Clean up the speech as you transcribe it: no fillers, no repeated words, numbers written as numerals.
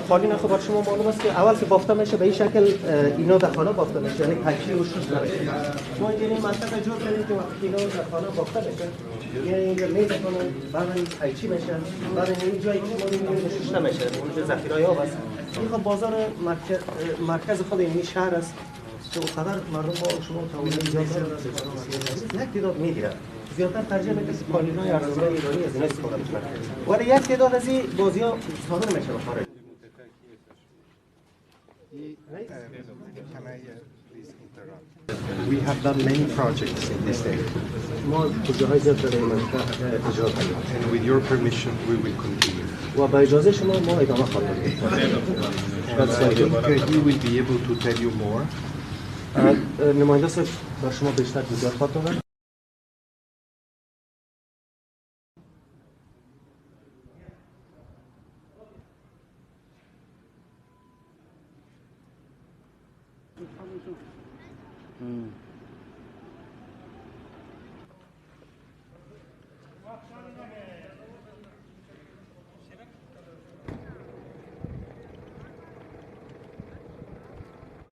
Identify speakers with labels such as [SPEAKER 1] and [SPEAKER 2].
[SPEAKER 1] خالی نه خب شما معلوم است که اول که بافته میشه به این شکل اینا در خانه بافته میشه، یعنی پکی و شوش نمیشه. ما اینجوری منطقه جور کردیم که وقتی اینا در خانه بافته میشه یعنی اینجا میز کنن بعد این پکی میشه، بعد این جایی که ما میبینیم شوش نمیشه، اونجا ذخیره ها هست. این خب بازار مرکز خود این شهر است که اونقدر مردم با شما تعامل زیاد دارن، یک تعداد میگیرن. زیادتر ترجیح میدن که کالینای ارزان‌های ایرانی از این استفاده بکنن. ولی یک تعداد از این بازی‌ها صادر میشه به خارج.
[SPEAKER 2] We have done many projects in this area.
[SPEAKER 1] ما کجاهای زیاد در این منطقه اجرا کردیم.
[SPEAKER 2] And with your permission, we will continue.
[SPEAKER 1] و با اجازه شما ما ادامه خواهیم داد.
[SPEAKER 2] I think he will be able to tell you more.
[SPEAKER 1] نماینده صاحب بر شما بیشتر توضیحات خواهد داد.